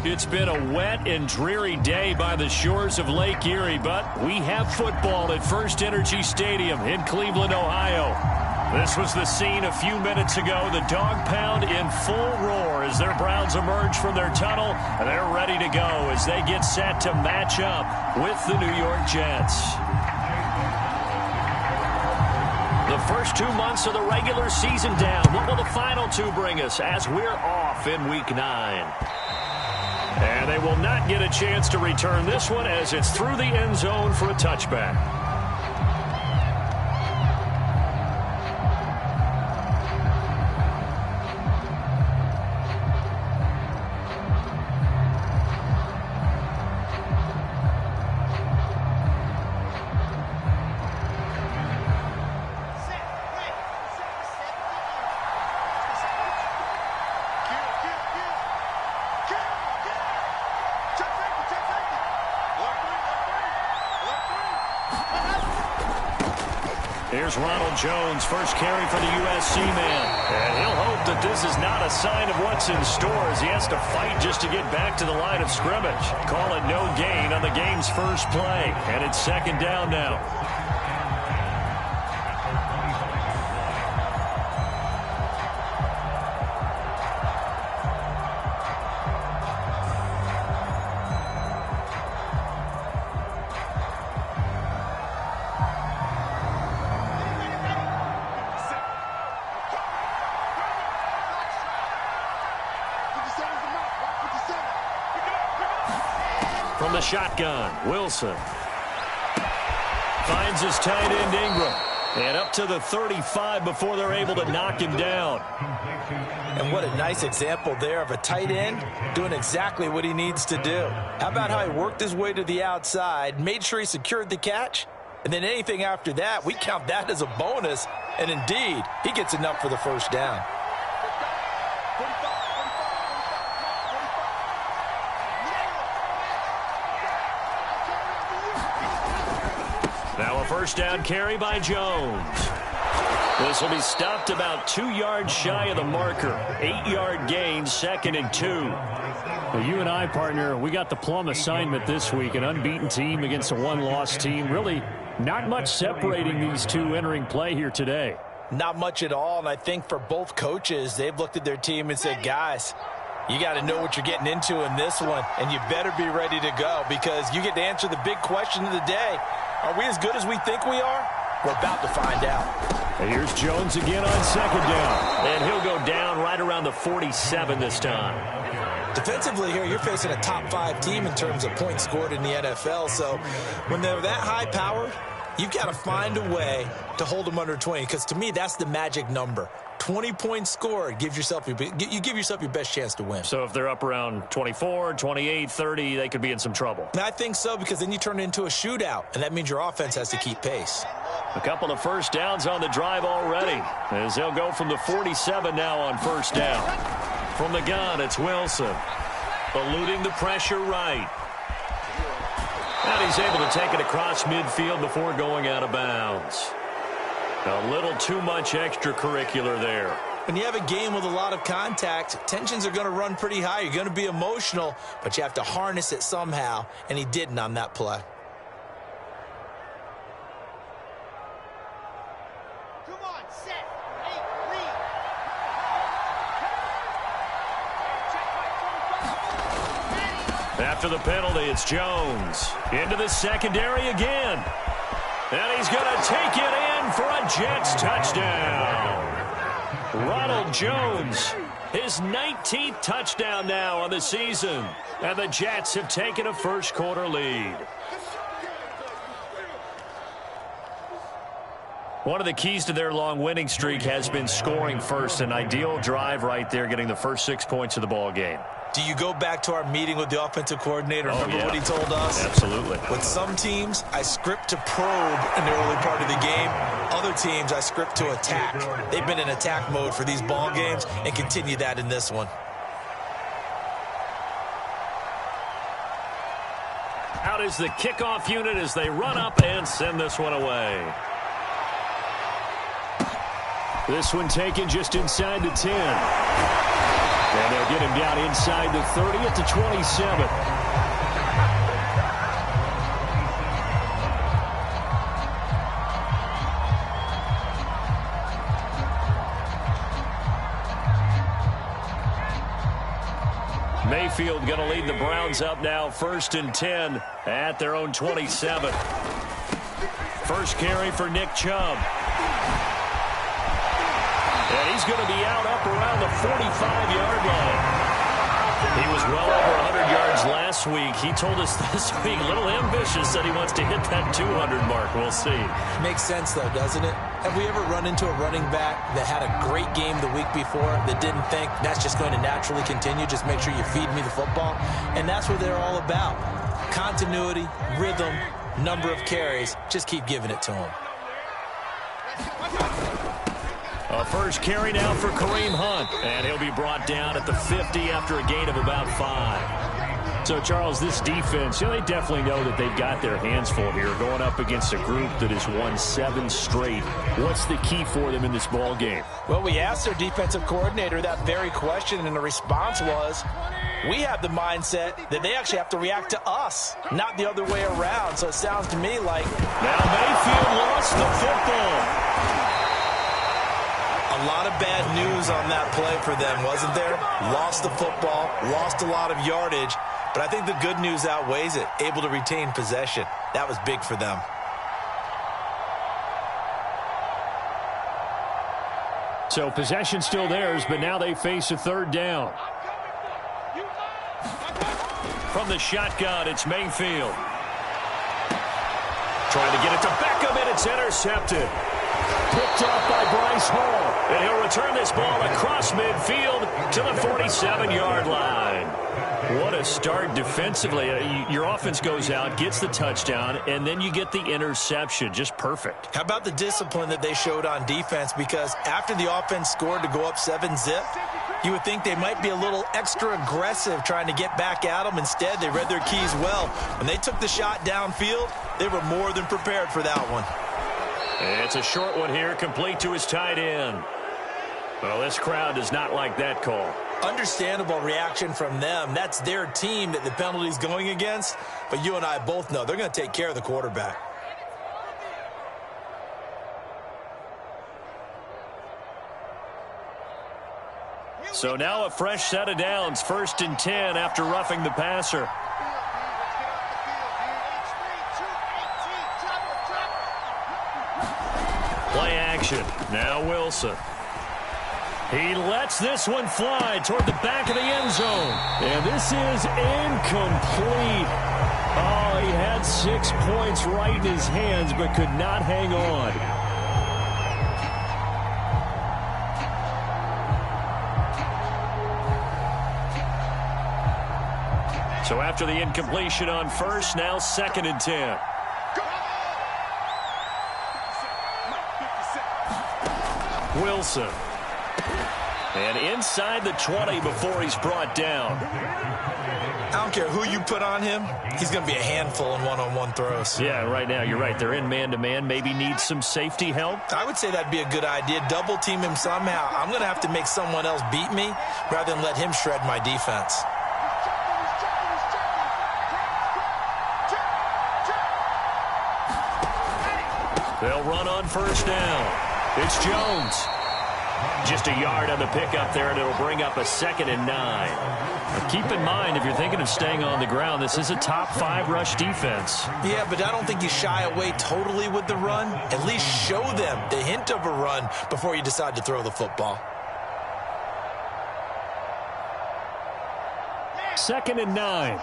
It's been a wet and dreary day by the shores of Lake Erie, but we have football at First Energy Stadium in Cleveland, Ohio. This was the scene a few minutes ago. The dog pound in full roar as their Browns emerge from their tunnel, and they're ready to go as they get set to match up with the New York Jets. The first 2 months of the regular season down. What will the final two bring us as we're off in Week 9? And they will not get a chance to return this one as it's through the end zone for a touchback. Here's Ronald Jones, first carry for the USC man. And he'll hope that this is not a sign of what's in store as he has to fight just to get back to the line of scrimmage. Call it no gain on the game's first play. And it's second down now. From the shotgun, Wilson finds his tight end Ingram. And up to the 35 before they're able to knock him down. And what a nice example there of a tight end doing exactly what he needs to do. How about how he worked his way to the outside, made sure he secured the catch, and then anything after that, we count that as a bonus. And indeed, he gets enough for the first down. Now a first down carry by Jones. This will be stopped about 2 yards shy of the marker. 8-yard gain, 2nd and 2. Well, you and I, partner, we got the plum assignment this week. An unbeaten team against a one-loss team. Really not much separating these two entering play here today. Not much at all, and I think for both coaches, they've looked at their team and said, guys, you got to know what you're getting into in this one, and you better be ready to go because you get to answer the big question of the day. Are we as good as we think we are? We're about to find out. And here's Jones again on second down. And he'll go down right around the 47 this time. Defensively here, you're facing a top-5 team in terms of points scored in the NFL. So when they're that high-powered, you've got to find a way to hold them under 20. Because to me, that's the magic number. 20 points scored, you give yourself your best chance to win. So if they're up around 24, 28, 30, they could be in some trouble. And I think so because then you turn it into a shootout, and that means your offense has to keep pace. A couple of first downs on the drive already as they'll go from the 47 now on first down. From the gun, it's Wilson. Eluding the pressure right. And he's able to take it across midfield before going out of bounds. A little too much extracurricular there. When you have a game with a lot of contact, tensions are going to run pretty high. You're going to be emotional, but you have to harness it somehow, and he didn't on that play. Come on, set. Hey, lead. After the penalty, it's Jones. Into the secondary again. And he's going to take it in for a Jets touchdown. Ronald Jones, his 19th touchdown now on the season. And the Jets have taken a first-quarter lead. One of the keys to their long winning streak has been scoring first. An ideal drive right there, getting the first 6 points of the ball game. Do you go back to our meeting with the offensive coordinator? Remember what he told us? Absolutely. With some teams, I script to probe in the early part of the game. Other teams, I script to attack. They've been in attack mode for these ball games and continue that in this one. Out is the kickoff unit as they run up and send this one away. This one taken just inside the 10. And they'll get him down inside the 30 at the 27. Mayfield going to lead the Browns up now, 1st and 10 at their own 27. First carry for Nick Chubb. And he's going to be out up around the 45-yard line. He was well over 100 yards last week. He told us this week, a little ambitious, that he wants to hit that 200 mark. We'll see. Makes sense, though, doesn't it? Have we ever run into a running back that had a great game the week before that didn't think that's just going to naturally continue? Just make sure you feed me the football. And that's what they're all about. Continuity, rhythm, number of carries. Just keep giving it to him. A first carry now for Kareem Hunt. And he'll be brought down at the 50 after a gain of about 5. So, Charles, this defense, they definitely know that they've got their hands full here going up against a group that has won 7 straight. What's the key for them in this ball game? Well, we asked their defensive coordinator that very question, and the response was, we have the mindset that they actually have to react to us, not the other way around. So it sounds to me like... Now Mayfield lost the football. A lot of bad news on that play for them, wasn't there? Lost the football, lost a lot of yardage, but I think the good news outweighs it. Able to retain possession. That was big for them. So possession still theirs, but now they face a 3rd down. From the shotgun, it's Mayfield. Trying to get it to Beckham, and it's intercepted. Picked off by Bryce Hall. And he'll return this ball across midfield to the 47-yard line. What a start defensively. Your offense goes out, gets the touchdown, and then you get the interception. Just perfect. How about the discipline that they showed on defense? Because after the offense scored to go up 7-zip, you would think they might be a little extra aggressive trying to get back at them. Instead, they read their keys well. When they took the shot downfield, they were more than prepared for that one. It's a short one here, complete to his tight end. Well, this crowd does not like that call. Understandable reaction from them. That's their team that the penalty's going against. But you and I both know they're going to take care of the quarterback. So now a fresh set of downs, 1st and 10 after roughing the passer. Play action. Now Wilson. He lets this one fly toward the back of the end zone. And this is incomplete. Oh, he had 6 points right in his hands, but could not hang on. So after the incompletion on first, now 2nd and 10. Wilson. And inside the 20 before he's brought down. I don't care who you put on him. He's going to be a handful in one-on-one throws. Yeah, right now, you're right. They're in man-to-man. Maybe needs some safety help. I would say that'd be a good idea. Double team him somehow. I'm going to have to make someone else beat me rather than let him shred my defense. They'll run on first down. It's Jones. Just a yard on the pickup there, and it'll bring up a 2nd and 9. Now keep in mind, if you're thinking of staying on the ground, this is a top 5 rush defense. Yeah, but I don't think you shy away totally with the run. At least show them the hint of a run before you decide to throw the football. 2nd and 9.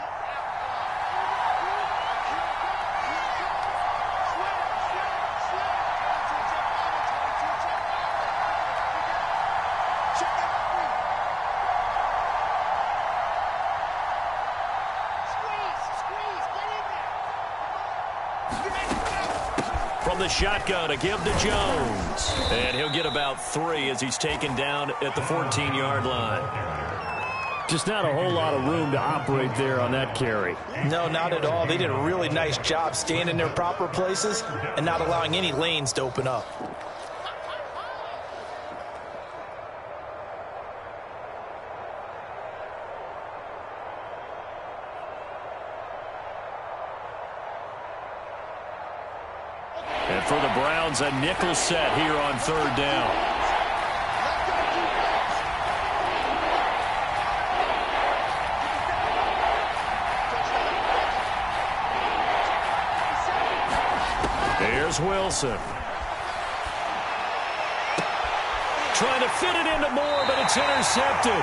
From the shotgun, a give to Jones. And he'll get about 3 as he's taken down at the 14-yard line. Just not a whole lot of room to operate there on that carry. No, not at all. They did a really nice job staying in their proper places and not allowing any lanes to open up. For the Browns, a nickel set here on 3rd down. Here's Wilson. Trying to fit it into Moore, but it's intercepted.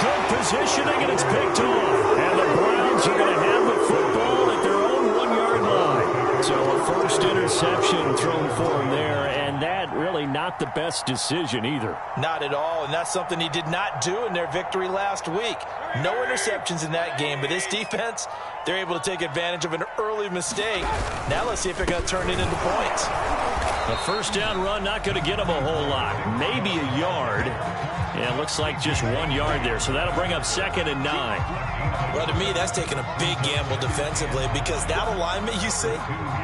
Good positioning, and it's picked off. And the Browns are going to have the football at their own 1-yard line. So a first interception thrown for him there, and that really not the best decision either. Not at all, and that's something he did not do in their victory last week. No interceptions in that game, but this defense, they're able to take advantage of an early mistake. Now let's see if they're going to turn it into points. The first down run not going to get him a whole lot. Maybe a yard. Yeah, it looks like just 1 yard there, so that'll bring up 2nd and 9. Well, to me, that's taking a big gamble defensively because that alignment you see,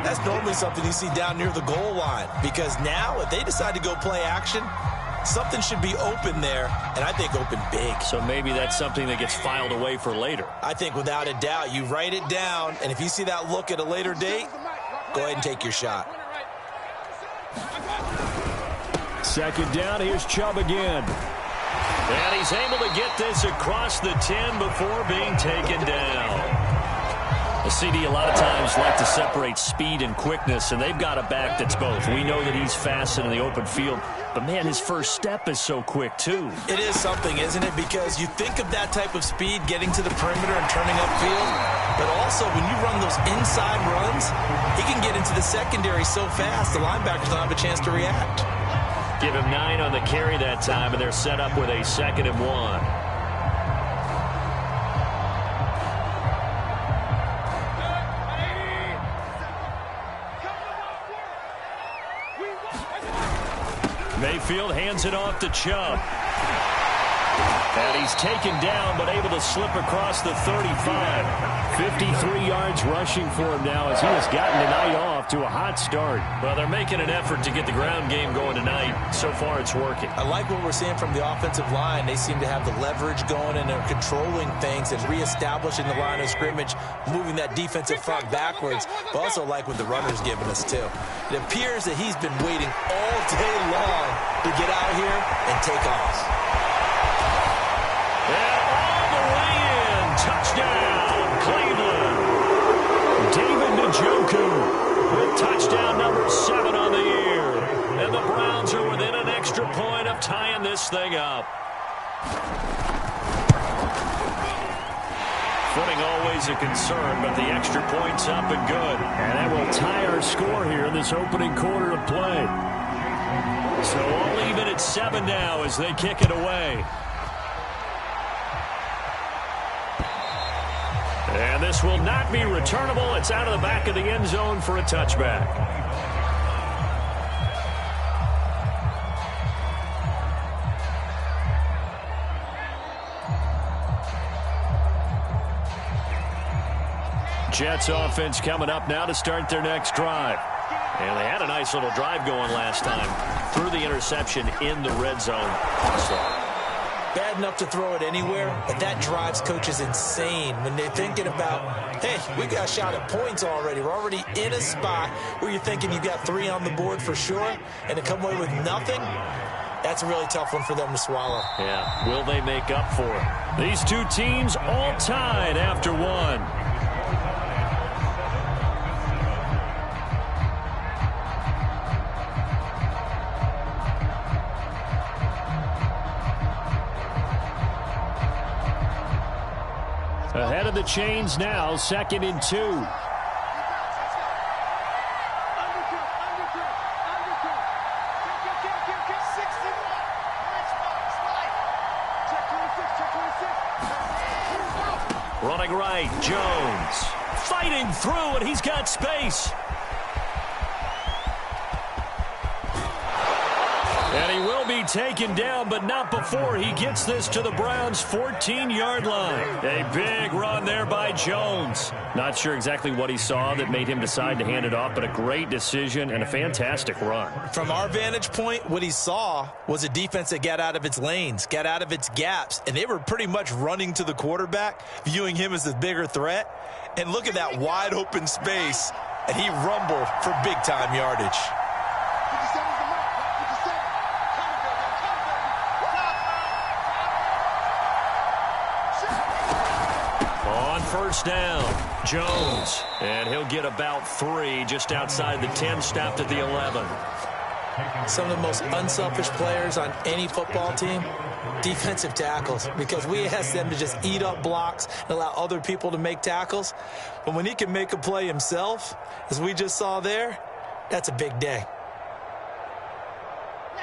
that's normally something you see down near the goal line. Because now, if they decide to go play action, something should be open there, and I think open big. So maybe that's something that gets filed away for later. I think without a doubt, you write it down, and if you see that look at a later date, go ahead and take your shot. 2nd down, here's Chubb again. And he's able to get this across the 10 before being taken down. The CD a lot of times like to separate speed and quickness, and they've got a back that's both. We know that he's fast in the open field, but, man, his first step is so quick, too. It is something, isn't it? Because you think of that type of speed getting to the perimeter and turning upfield, but also when you run those inside runs, he can get into the secondary so fast the linebackers don't have a chance to react. Give him 9 on the carry that time, and they're set up with a 2nd and 1. Mayfield hands it off to Chubb. And he's taken down, but able to slip across the 35. 53 yards rushing for him now as he has gotten tonight off to a hot start. Well, they're making an effort to get the ground game going tonight. So far, it's working. I like what we're seeing from the offensive line. They seem to have the leverage going, and they're controlling things and reestablishing the line of scrimmage, moving that defensive front backwards. But also like what the runner's giving us, too. It appears that he's been waiting all day long to get out here and take off. And all the way in. Touchdown, Cleveland. David Njoku with touchdown number 7 on the year. And the Browns are within an extra point of tying this thing up. Footing always a concern, but the extra point's up and good. And that will tie our score here in this opening quarter of play. So all even at 7 now as they kick it away. And this will not be returnable. It's out of the back of the end zone for a touchback. Jets offense coming up now to start their next drive. And they had a nice little drive going last time. Threw the interception in the red zone. Bad enough to throw it anywhere, but that drives coaches insane when they're thinking about, hey, we got a shot at points already. We're already in a spot where you're thinking you've got 3 on the board for sure, and to come away with nothing, that's a really tough one for them to swallow. Yeah, will they make up for it? These two teams all tied after 1. Ahead of the chains now, 2nd and 2. Running right, Jones. Fighting through, and he's got space. And he will be taken down, but not before he gets this to the Browns' 14-yard line. A big run there by Jones. Not sure exactly what he saw that made him decide to hand it off, but a great decision and a fantastic run. From our vantage point, what he saw was a defense that got out of its lanes, got out of its gaps, and they were pretty much running to the quarterback, viewing him as the bigger threat. And look at that wide open space. and he rumbled for big-time yardage. On first down, Jones. And he'll get about 3 just outside the 10, stopped at the 11. Some of the most unselfish players on any football team, defensive tackles, because we ask them to just eat up blocks and allow other people to make tackles. But when he can make a play himself, as we just saw there, that's a big day.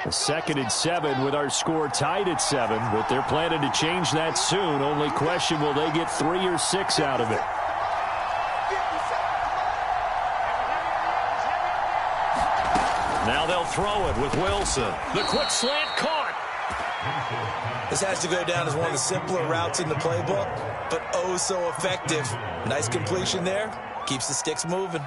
A 2nd and 7 with our score tied at 7, but they're planning to change that soon. Only question, will they get 3 or 6 out of it? Now they'll throw it with Wilson. The quick slant caught. This has to go down as one of the simpler routes in the playbook, but oh so effective. Nice completion there. Keeps the sticks moving.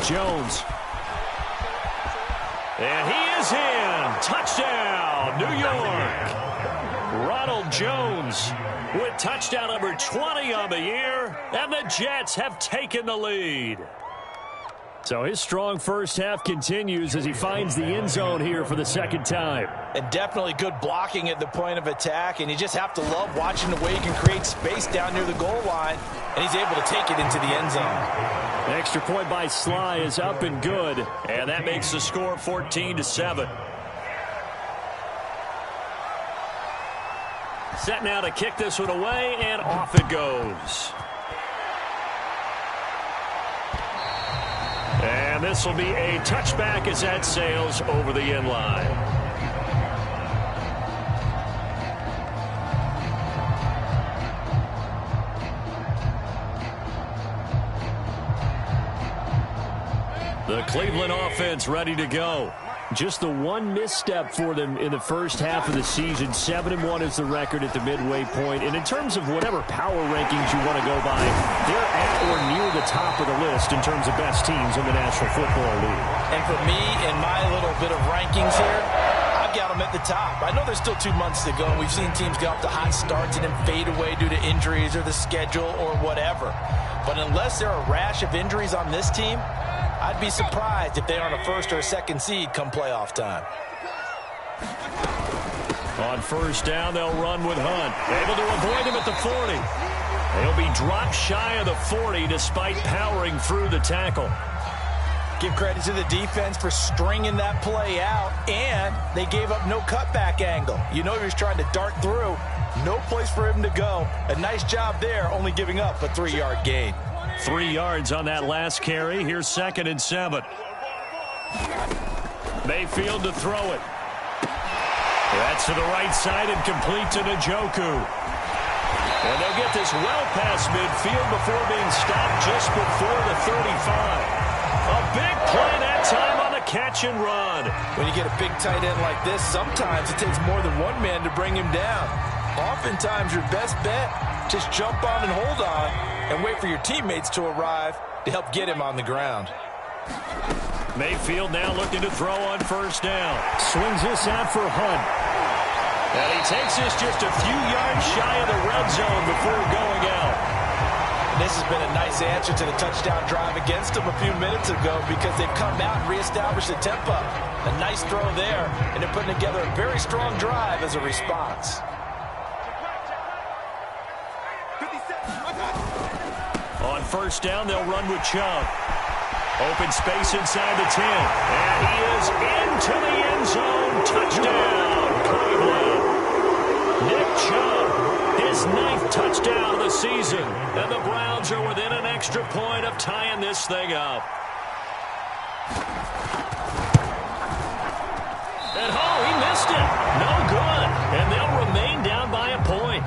Jones. And he is in. Touchdown, New York. Ronald Jones with touchdown number 20 on the year, and the Jets have taken the lead. So his strong first half continues as he finds the end zone here for the 2nd time. And definitely good blocking at the point of attack, and you just have to love watching the way he can create space down near the goal line, and he's able to take it into the end zone. The extra point by Sly is up and good, and that makes the score 14-7. Set now to kick this one away, and off it goes. And this will be a touchback as that sails over the end line. The Cleveland offense ready to go. just the one misstep for them in the first half of the season. 7-1 is the record at the midway point. And in terms of whatever power rankings you want to go by, they're at or near the top of the list in terms of best teams in the National Football League. And for me, in my little bit of rankings here, I've got them at the top. I know there's still 2 months to go, and we've seen teams get off to hot starts and then fade away due to injuries or the schedule or whatever. But unless there are a rash of injuries on this team, I'd be surprised if they aren't a first or a second seed come playoff time. On first down, they'll run with Hunt. Able to avoid him at the 40. He'll be dropped shy of the 40 despite powering through the tackle. Give credit to the defense for stringing that play out, and they gave up no cutback angle. You know he was trying to dart through. No place for him to go. A nice job there, only giving up a 3-yard gain. 3 yards on that last carry. Here's 2nd and 7. Mayfield to throw it. That's to the right side and complete to Njoku. And they'll get this well past midfield before being stopped just before the 35. A big play that time on the catch and run. When you get a big tight end like this, sometimes it takes more than one man to bring him down. Oftentimes your best bet, just jump on and hold on and wait for your teammates to arrive to help get him on the ground. Mayfield now looking to throw on first down. Swings this out for Hunt. And he takes this just a few yards shy of the red zone before going out. And this has been a nice answer to the touchdown drive against them a few minutes ago because they've come out and reestablished the tempo. A nice throw there, and they're putting together a very strong drive as a response. On first down, they'll run with Chubb. Open space inside the 10. And he is into the end zone. Touchdown, Cleveland. Nick Chubb, his 9th touchdown of the season. And the Browns are within an extra point of tying this thing up. And oh, he missed it. No good. And they'll remain down by a point.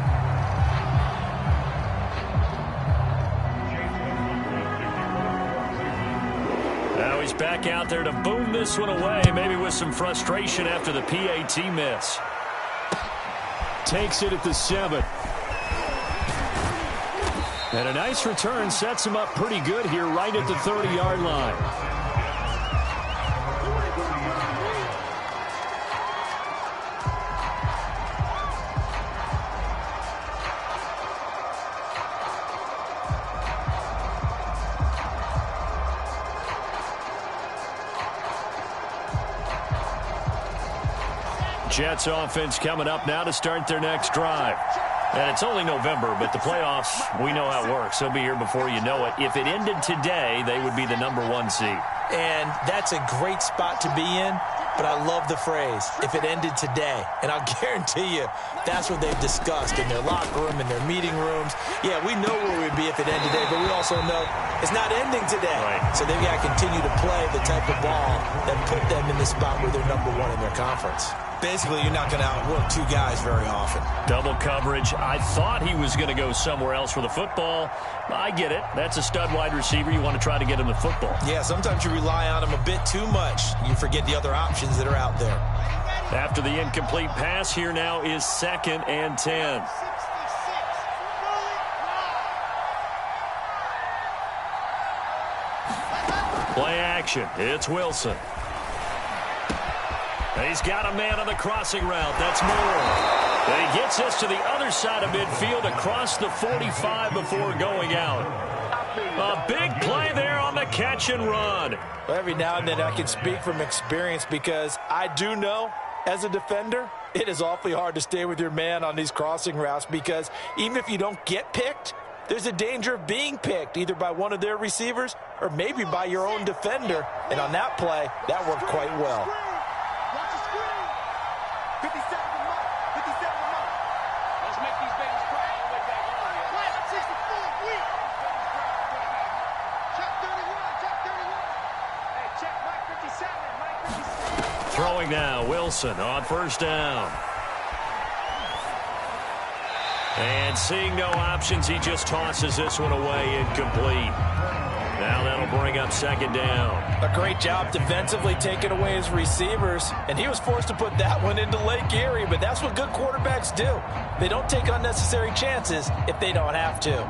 Now he's back out there to boom this one away, maybe with some frustration after the PAT miss. Takes it at the 7. And a nice return sets him up pretty good here right at the 30-yard line. Jets offense coming up now to start their next drive. And it's only November, but the playoffs, we know how it works. They'll be here before you know it. If it ended today, they would be the #1 seed. And that's a great spot to be in, but I love the phrase, if it ended today. And I'll guarantee you that's what they've discussed in their locker room, in their meeting rooms. Yeah, we know where we'd be if it ended today, but we also know it's not ending today. Right. So they've got to continue to play the type of ball that put them in the spot where they're #1 in their conference. Basically, you're not going to outwork two guys very often. Double coverage. I thought he was going to go somewhere else for the football. I get it. That's a stud wide receiver. You want to try to get him the football. Yeah, sometimes you rely on him a bit too much. You forget the other options that are out there. After the incomplete pass, here now is 2nd and 10. Play action. It's Wilson. He's got a man on the crossing route. That's Moore. And he gets us to the other side of midfield across the 45 before going out. A big play there on the catch and run. Well, every now and then I can speak from experience because I do know as a defender, it is awfully hard to stay with your man on these crossing routes because even if you don't get picked, there's a danger of being picked either by one of their receivers or maybe by your own defender. And on that play, that worked quite well. Throwing now, Wilson on 1st down. And seeing no options, he just tosses this one away incomplete. Now that'll bring up 2nd down. A great job defensively taking away his receivers, and he was forced to put that one into Lake Erie, but that's what good quarterbacks do. They don't take unnecessary chances if they don't have to.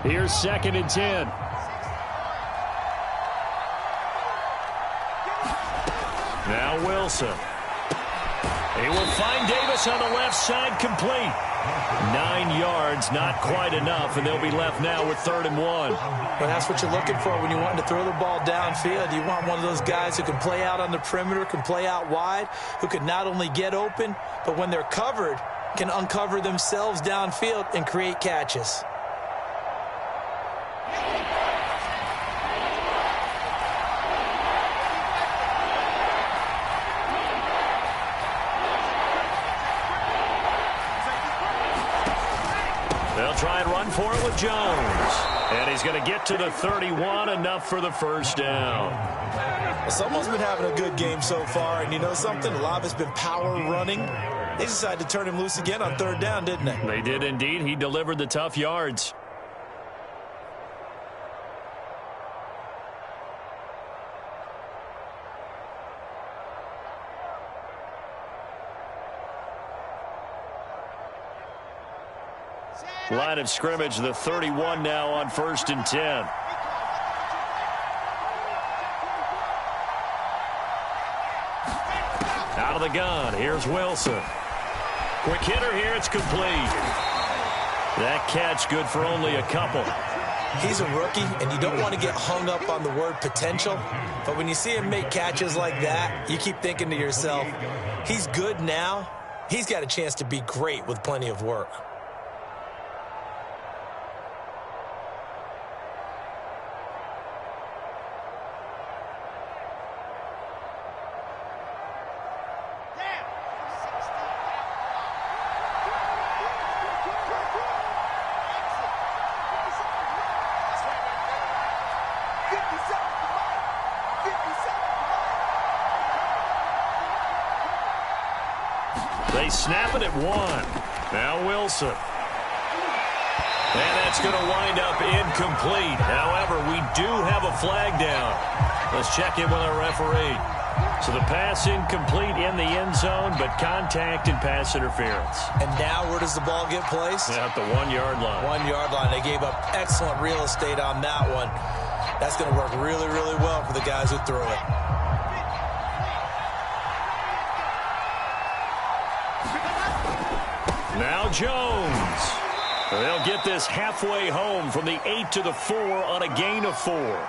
Here's 2nd and 10. Now Wilson. He will find Davis on the left side, complete. 9 yards, not quite enough, and they'll be left now with 3rd and 1. Well, that's what you're looking for when you want to throw the ball downfield. You want one of those guys who can play out on the perimeter, can play out wide, who can not only get open, but when they're covered, can uncover themselves downfield and create catches. They'll try and run for it with Jones. And he's going to get to the 31, enough for the 1st down. Well, someone's been having a good game so far, and you know something? A lot of it's been power running. They decided to turn him loose again on 3rd down, didn't they? They did indeed. He delivered the tough yards. Line of scrimmage, the 31 now on 1st and 10. Out of the gun, here's Wilson. Quick hitter here, it's complete. That catch good for only a couple. He's a rookie, and you don't want to get hung up on the word potential, but when you see him make catches like that, you keep thinking to yourself, he's good now. He's got a chance to be great with plenty of work. They snap it at 1. Now Wilson. And that's going to wind up incomplete. However, we do have a flag down. Let's check in with our referee. So the pass incomplete in the end zone, but contact and pass interference. And now where does the ball get placed? At the 1-yard line. 1-yard line. They gave up excellent real estate on that one. That's going to work really, really well for the guys who threw it. Now Jones. They'll get this halfway home from the 8 to the 4 on a gain of 4.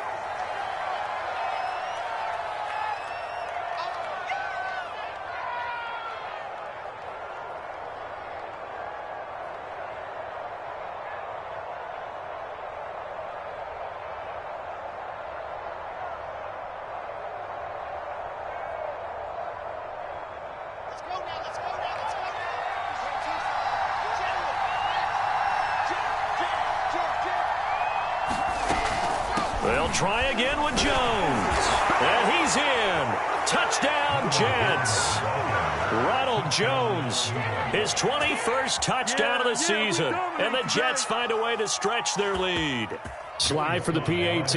They'll try again with Jones. And he's in. Touchdown, Jets. Ronald Jones, his 21st touchdown of the season. And the Jets find a way to stretch their lead. Slide for the PAT.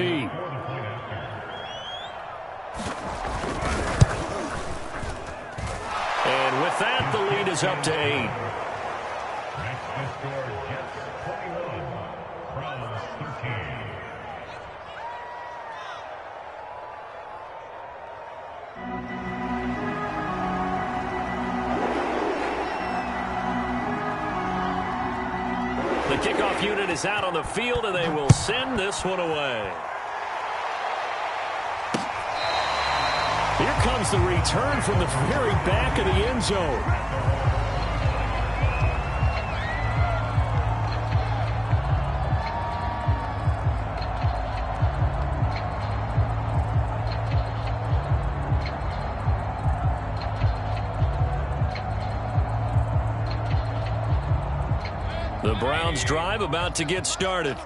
And with that, the lead is up to 8. The kickoff unit is out on the field, and they will send this one away. Here comes the return from the very back of the end zone. The Browns drive about to get started.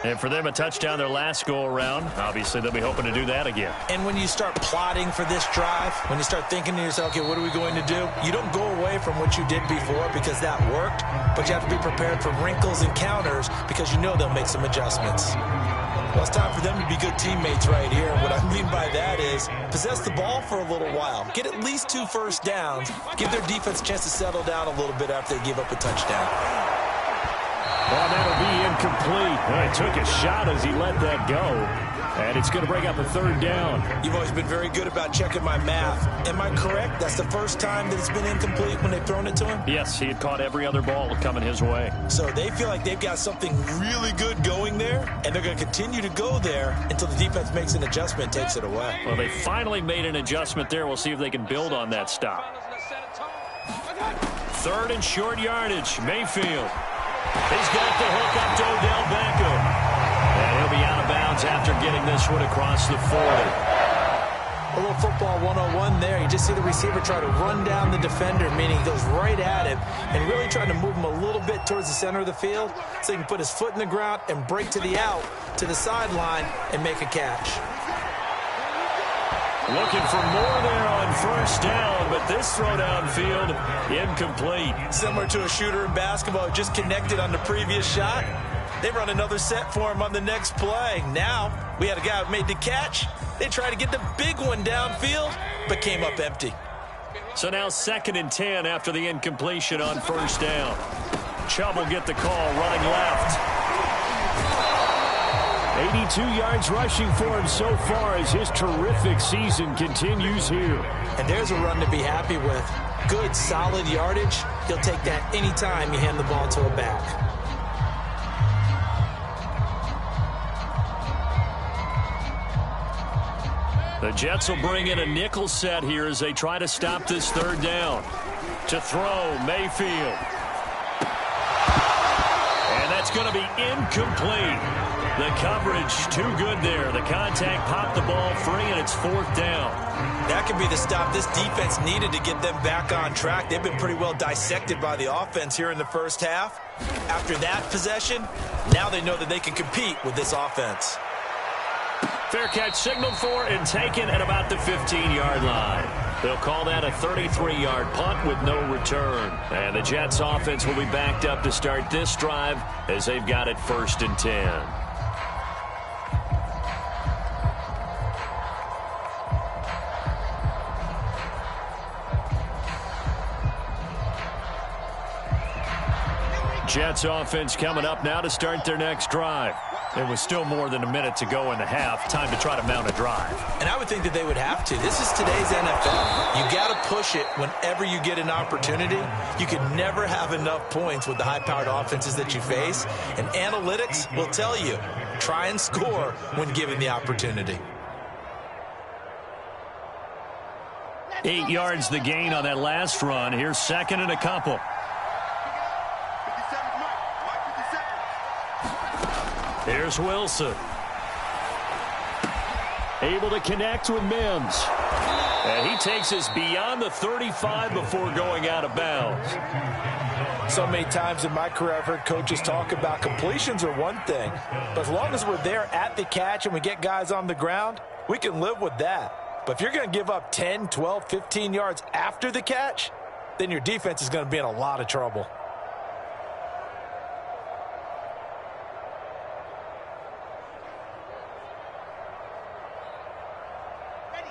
And for them, a touchdown their last go-around. Obviously, they'll be hoping to do that again. And when you start plotting for this drive, when you start thinking to yourself, okay, what are we going to do? You don't go away from what you did before because that worked, but you have to be prepared for wrinkles and counters because you know they'll make some adjustments. Well, it's time for them to be good teammates right here. What I mean by that is possess the ball for a little while. Get at least 2 first downs. Give their defense a chance to settle down a little bit after they give up a touchdown. Well, that'll be incomplete. Well, he took a shot as he let that go. And it's going to bring up a 3rd down. You've always been very good about checking my math. Am I correct? That's the first time that it's been incomplete when they've thrown it to him? Yes, he had caught every other ball coming his way. So they feel like they've got something really good going there, and they're going to continue to go there until the defense makes an adjustment, takes it away. Well, they finally made an adjustment there. We'll see if they can build on that stop. 3rd and short yardage. Mayfield. He's got the hook up to Odell Beckham. And he'll be out of bounds after getting this one across the 40. A little football 101 there. You just see the receiver try to run down the defender, meaning he goes right at him and really trying to move him a little bit towards the center of the field so he can put his foot in the ground and break to the out, to the sideline, and make a catch. Looking for more there on 1st down, but this throw downfield, incomplete. Similar to a shooter in basketball who just connected on the previous shot. They run another set for him on the next play. Now, we had a guy who made the catch. They tried to get the big one downfield, but came up empty. So now 2nd and 10 after the incompletion on 1st down. Chubb will get the call running left. 82 yards rushing for him so far as his terrific season continues here. And there's a run to be happy with. Good, solid yardage. He'll take that anytime you hand the ball to a back. The Jets will bring in a nickel set here as they try to stop this 3rd down. To throw, Mayfield. And that's going to be incomplete. The coverage too good there. The contact popped the ball free, and it's 4th down. That could be the stop this defense needed to get them back on track. They've been pretty well dissected by the offense here in the 1st half. After that possession, now they know that they can compete with this offense. Fair catch signaled for and taken at about the 15-yard line. They'll call that a 33-yard punt with no return. And the Jets offense will be backed up to start this drive as they've got it 1st and 10. Jets offense coming up now to start their next drive. It was still more than a minute to go in the half. Time to try to mount a drive. And I would think that they would have to. This is today's NFL. You got to push it whenever you get an opportunity. You can never have enough points with the high-powered offenses that you face. And analytics will tell you, try and score when given the opportunity. 8 yards the gain on that last run. Here's second and a couple. Here's Wilson. Able to connect with Mims. And he takes us beyond the 35 before going out of bounds. So many times in my career, I've heard coaches talk about completions are one thing. But as long as we're there at the catch and we get guys on the ground, we can live with that. But if you're going to give up 10, 12, 15 yards after the catch, then your defense is going to be in a lot of trouble.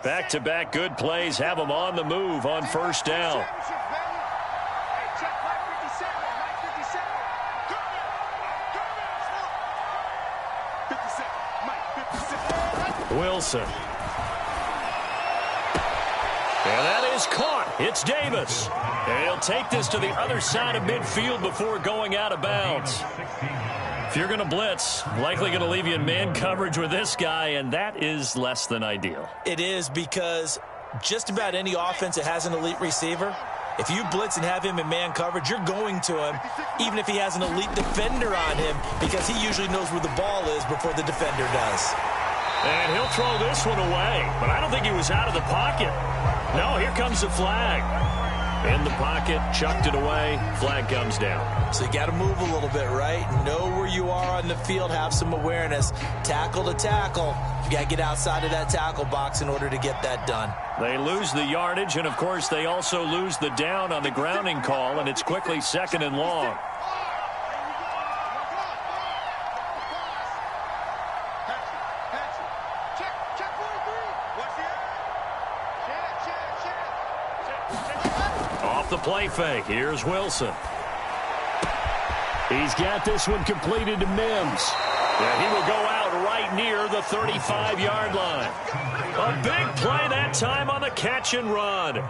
Back-to-back good plays have them on the move on first down. Wilson. And that is caught. It's Davis. And he'll take this to the other side of midfield before going out of bounds. If you're going to blitz, likely going to leave you in man coverage with this guy, and that is less than ideal. It is, because just about any offense that has an elite receiver, if you blitz and have him in man coverage, you're going to him, even if he has an elite defender on him, because he usually knows where the ball is before the defender does. And he'll throw this one away, but I don't think he was out of the pocket. No, here comes the flag. In the pocket, chucked it away, flag comes down. So you got to move a little bit, right? Know where you are on the field, have some awareness. Tackle to tackle. You got to get outside of that tackle box in order to get that done. They lose the yardage, and of course they also lose the down on the grounding call, and it's quickly second and long. The play fake. Here's Wilson. He's got this one completed to Mims. And he will go out right near the 35-yard line. A big play that time on the catch and run.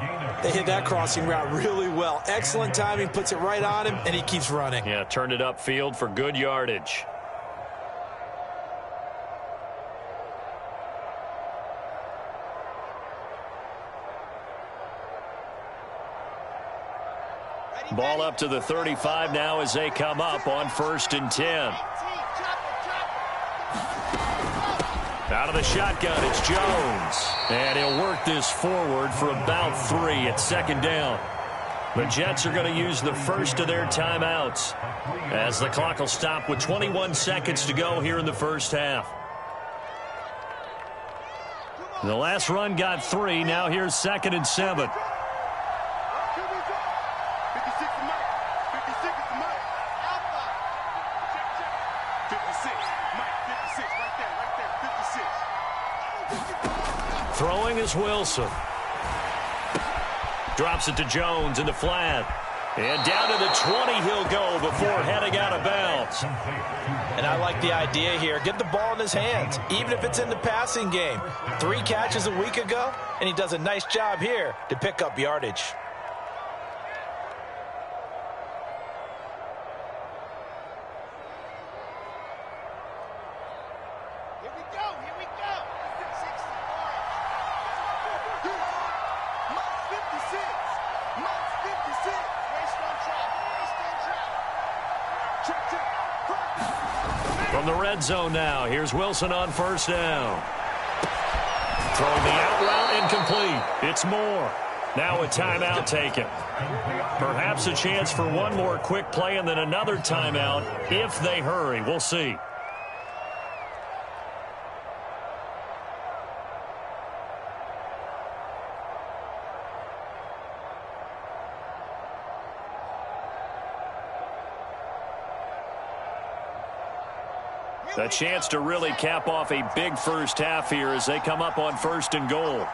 They hit that crossing route really well. Excellent timing, puts it right on him, and he keeps running. Yeah, turned it upfield for good yardage. Ball up to the 35 now as they come up on 1st and 10. Out of the shotgun, it's Jones. And he'll work this forward for about 3 at second down. The Jets are going to use the first of their timeouts as the clock will stop with 21 seconds to go here in the first half. The last run got 3. Now here's 2nd and 7. Throwing is Wilson. Drops it to Jones in the flat. And down to the 20 he'll go before heading out of bounds. And I like the idea here. Get the ball in his hands, even if it's in the passing game. 3 catches a week ago, and he does a nice job here to pick up yardage. From the red zone now, here's Wilson on first down. Throwing the out route incomplete. It's Moore. Now a timeout taken. Perhaps a chance for one more quick play and then another timeout if they hurry. We'll see. A chance to really cap off a big first half here as they come up on 1st and goal.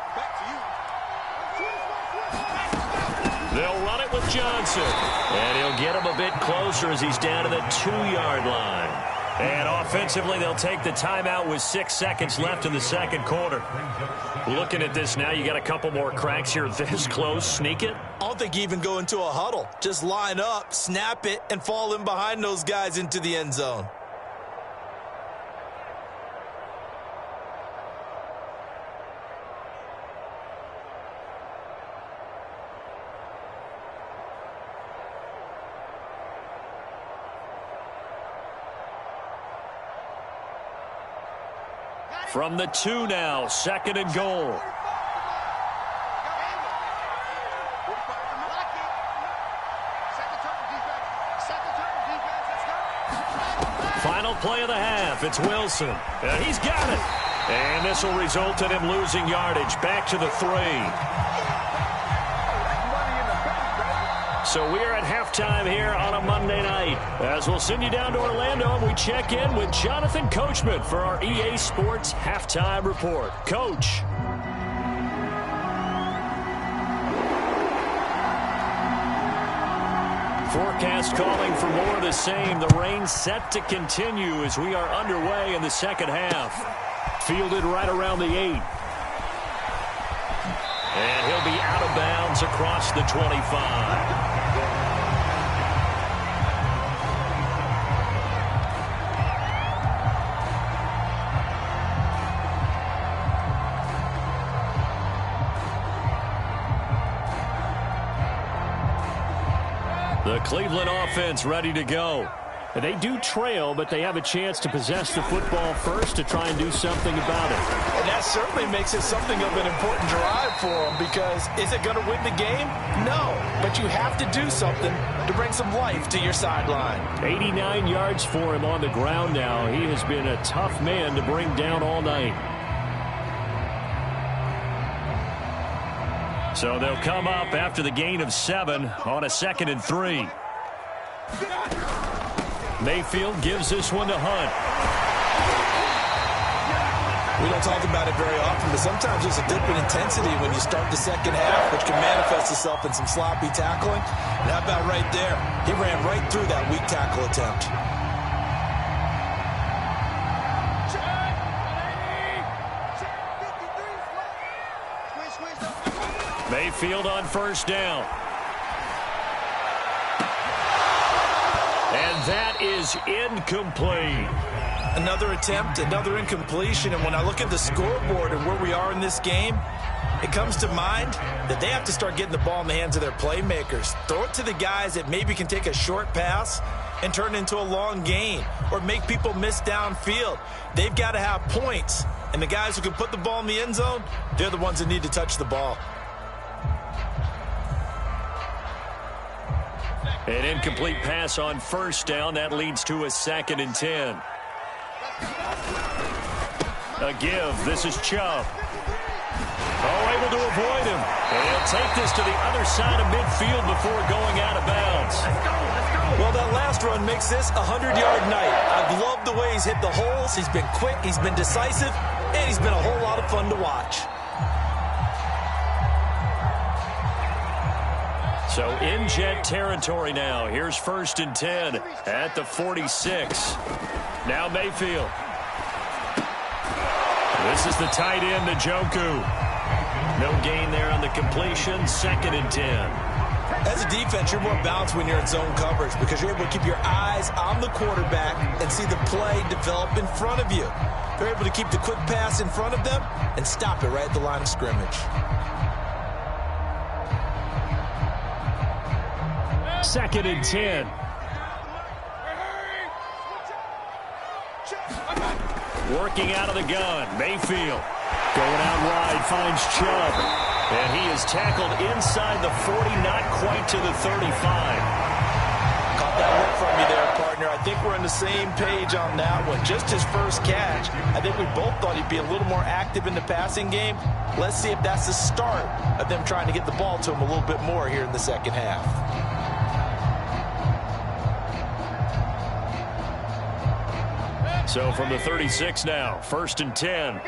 They'll run it with Johnson. And he'll get him a bit closer as he's down to the 2-yard line. And offensively, they'll take the timeout with 6 seconds left in the second quarter. Looking at this now, you got a couple more cracks here this close. Sneak it? I don't think you even go into a huddle. Just line up, snap it, and fall in behind those guys into the end zone. From the 2 now, 2nd and goal. Final play of the half. It's Wilson. And he's got it. And this will result in him losing yardage. Back to the 3. So we're at halftime here on a Monday night. As we'll send you down to Orlando, and we check in with Jonathan Coachman for our EA Sports Halftime Report. Coach. Forecast calling for more of the same. The rain set to continue as we are underway in the second half. Fielded right around the 8. And he'll be out of bounds across the 25. The Cleveland offense ready to go. They do trail, but they have a chance to possess the football first to try and do something about it. And that certainly makes it something of an important drive for them, because is it going to win the game? No, but you have to do something to bring some life to your sideline. 89 yards for him on the ground now. He has been a tough man to bring down all night. So they'll come up after the gain of 7 on a 2nd and 3. Mayfield gives this one to Hunt. We don't talk about it very often, but sometimes there's a dip in intensity when you start the second half, which can manifest itself in some sloppy tackling. And how about right there? He ran right through that weak tackle attempt. Mayfield on 1st down. And that is incomplete. Another attempt, another incompletion. And when I look at the scoreboard and where we are in this game, it comes to mind that they have to start getting the ball in the hands of their playmakers. Throw it to the guys that maybe can take a short pass and turn it into a long gain, or make people miss downfield. They've got to have points. And the guys who can put the ball in the end zone, they're the ones that need to touch the ball. An incomplete pass on 1st down. That leads to a 2nd and 10. A give. This is Chubb. Oh, able to avoid him. And he'll take this to the other side of midfield before going out of bounds. Well, that last run makes this a 100-yard night. I've loved the way he's hit the holes. He's been quick. He's been decisive. And he's been a whole lot of fun to watch. So in Jet territory now. Here's 1st and 10 at the 46. Now Mayfield. This is the tight end, Njoku. No gain there on the completion. 2nd and 10. As a defense, you're more balanced when you're in zone coverage, because you're able to keep your eyes on the quarterback and see the play develop in front of you. They're able to keep the quick pass in front of them and stop it right at the line of scrimmage. 2nd and 10. Working out of the gun. Mayfield going out wide, finds Chubb. And he is tackled inside the 40, not quite to the 35. Caught that look from you there, partner. I think we're on the same page on that one. Just his first catch. I think we both thought he'd be a little more active in the passing game. Let's see if that's the start of them trying to get the ball to him a little bit more here in the second half. So from the 36 now, 1st and 10.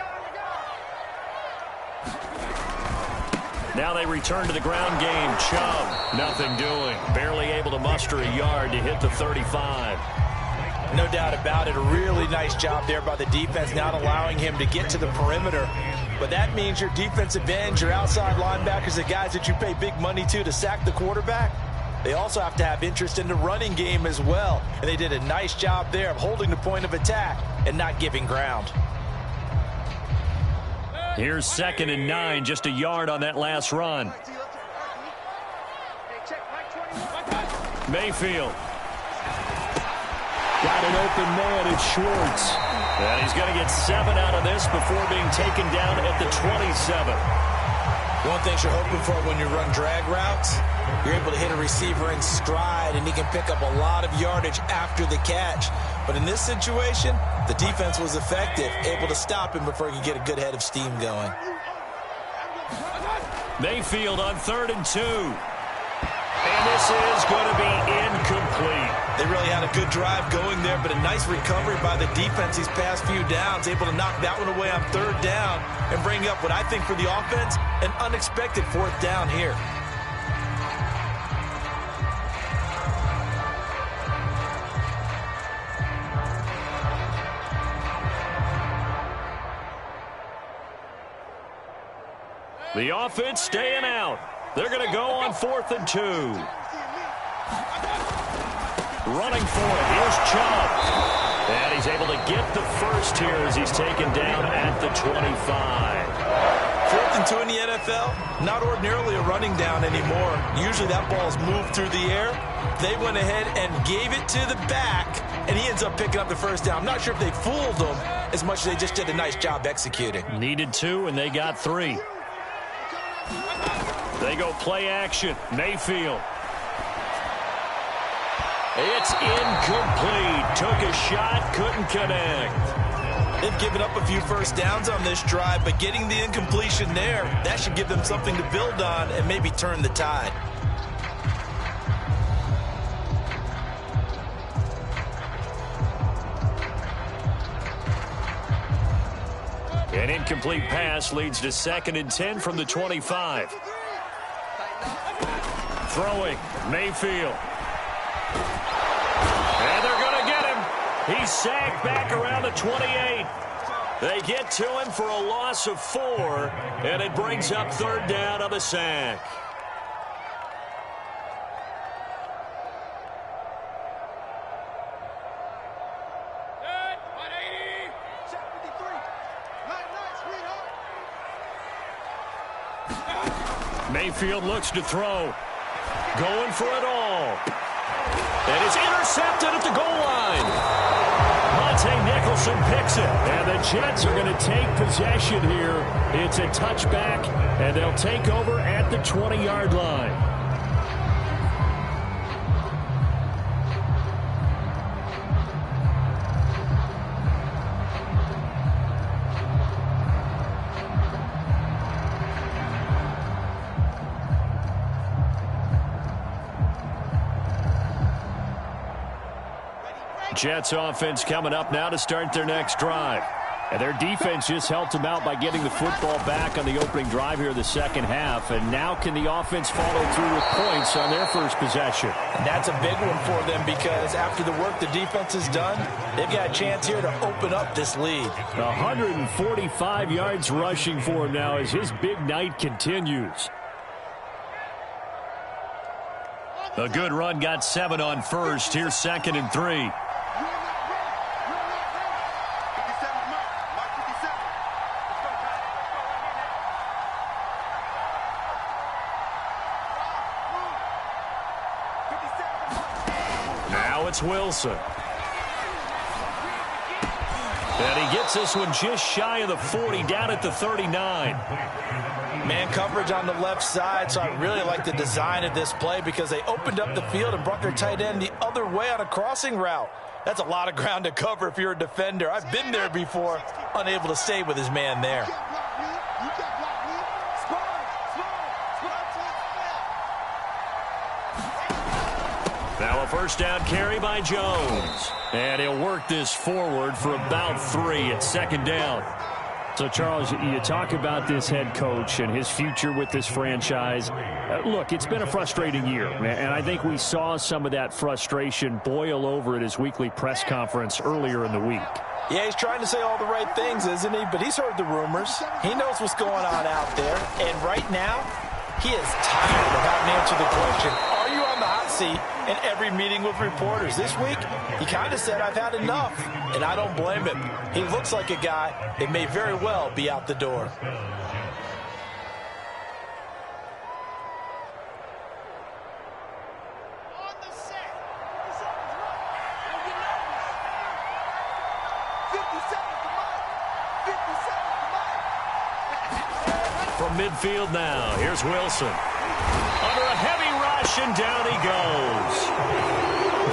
Now they return to the ground game. Chubb, nothing doing. Barely able to muster a yard to hit the 35. No doubt about it. A really nice job there by the defense, not allowing him to get to the perimeter. But that means your defensive ends, your outside linebackers, the guys that you pay big money to sack the quarterback, they also have to have interest in the running game as well. And they did a nice job there of holding the point of attack and not giving ground. Here's 2nd and 9, just a yard on that last run. Mayfield. Got an open man, it's Schwartz. And he's going to get 7 out of this before being taken down at the 27. One thing you're hoping for when you run drag routes, you're able to hit a receiver in stride, and he can pick up a lot of yardage after the catch. But in this situation, the defense was effective, able to stop him before he could get a good head of steam going. Mayfield on 3rd and 2. And this is going to be incomplete. They really had a good drive going there, but a nice recovery by the defense these past few downs, able to knock that one away on 3rd down and bring up what I think for the offense, an unexpected 4th down here. The offense staying out. They're going to go on 4th and 2. Running for it. Here's Chubb. And he's able to get the first here as he's taken down at the 25. 4th and 2 in the NFL, not ordinarily a running down anymore. Usually that ball's moved through the air. They went ahead and gave it to the back, and he ends up picking up the first down. I'm not sure if they fooled him as much as they just did a nice job executing. Needed 2, and they got 3. They go play action. Mayfield. It's incomplete. Took a shot, couldn't connect. They've given up a few first downs on this drive, but getting the incompletion there, that should give them something to build on and maybe turn the tide. An incomplete pass leads to 2nd and 10 from the 25. Throwing, Mayfield. And they're going to get him. He's sacked back around the 28. They get to him for a loss of 4, and it brings up 3rd down on the sack. Mayfield looks to throw. Going for it all. And it's intercepted at the goal line. Monte Nicholson picks it. And the Jets are going to take possession here. It's a touchback, and they'll take over at the 20-yard line. Jets offense coming up now to start their next drive. And their defense just helped them out by getting the football back on the opening drive here in the second half. And now can the offense follow through with points on their first possession? And that's a big one for them because after the work the defense has done, they've got a chance here to open up this lead. 145 yards rushing for him now as his big night continues. A good run, got 7 on first. Here's 2nd and 3. Now it's Wilson. And he gets this one just shy of the 40, down at the 39. Man coverage on the left side, so I really like the design of this play because they opened up the field and brought their tight end the other way on a crossing route. That's a lot of ground to cover if you're a defender. I've been there before, unable to stay with his man there. Now a first down carry by Jones. And he'll work this forward for about 3 at 2nd down. So, Charles, you talk about this head coach and his future with this franchise. Look, it's been a frustrating year, and I think we saw some of that frustration boil over at his weekly press conference earlier in the week. Yeah, he's trying to say all the right things, isn't he? But he's heard the rumors. He knows what's going on out there. And right now, he is tired of having to answer the question, are you on the hot seat in every meeting with reporters? This week, he kind of said, I've had enough. And I don't blame him. He looks like a guy that may very well be out the door. From midfield now, here's Wilson. Under a heavy rush, and down he goes.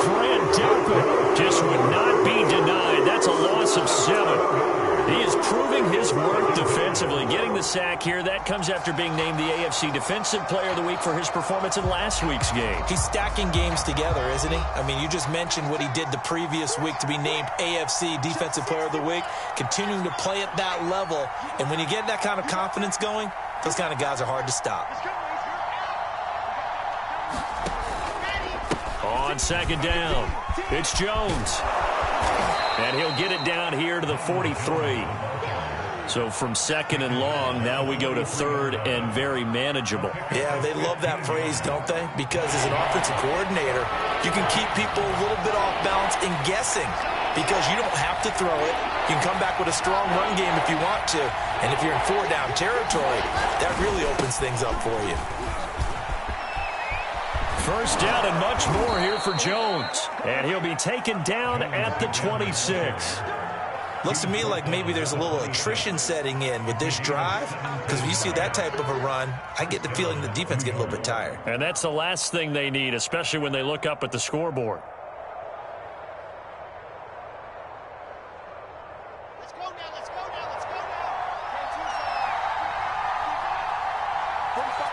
Grant Delpit just would not be denied. That's a loss of 7. He is proving his worth defensively. Getting the sack here, that comes after being named the AFC Defensive Player of the Week for his performance in last week's game. He's stacking games together, isn't he? I mean, you just mentioned what he did the previous week to be named AFC Defensive Player of the Week, continuing to play at that level. And when you get that kind of confidence going, those kind of guys are hard to stop. On second down, it's Jones. And he'll get it down here to the 43. So from second and long, now we go to third and very manageable. Yeah, they love that phrase, don't they? Because as an offensive coordinator, you can keep people a little bit off balance and guessing because you don't have to throw it. You can come back with a strong run game if you want to. And if you're in 4-down territory, that really opens things up for you. First down and much more here for Jones. And he'll be taken down at the 26. Looks to me like maybe there's a little attrition setting in with this drive, because when you see that type of a run, I get the feeling the defense getting a little bit tired. And that's the last thing they need, especially when they look up at the scoreboard. Let's go now, let's go now, let's go now. 46.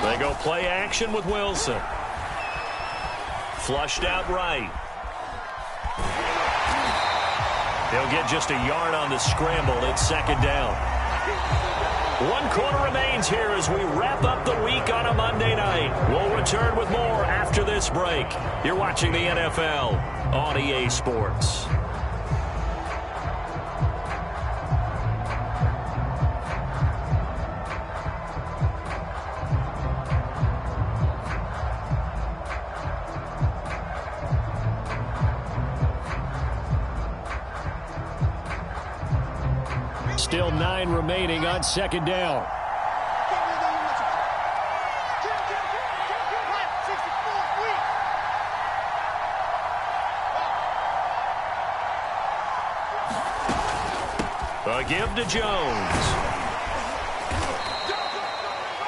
They go play action with Wilson. Flushed out right. He'll get just a yard on the scramble. It's second down. 1 quarter remains here as we wrap up the week on a Monday night. We'll return with more after this break. You're watching the NFL on EA Sports. Still 9 remaining on second down. A give to Jones.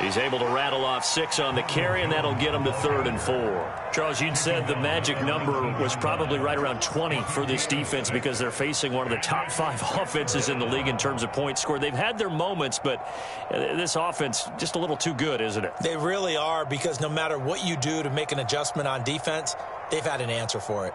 He's able to rattle off 6 on the carry, and that'll get him to 3rd and 4. Charles, you'd said the magic number was probably right around 20 for this defense because they're facing one of the top 5 offenses in the league in terms of points scored. They've had their moments, but this offense just a little too good, isn't it? They really are, because no matter what you do to make an adjustment on defense, they've had an answer for it.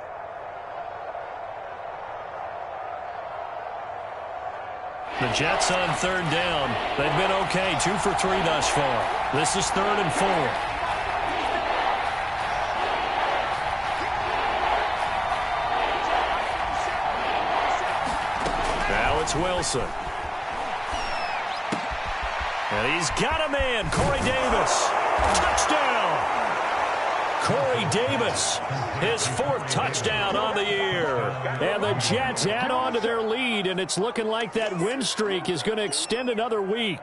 The Jets on 3rd down. They've been okay, 2 for 3 thus far. This is 3rd and 4. Now it's Wilson. And he's got a man, Corey Davis. Touchdown! Corey Davis, his 4th touchdown on the year. And the Jets add on to their lead, and it's looking like that win streak is going to extend another week.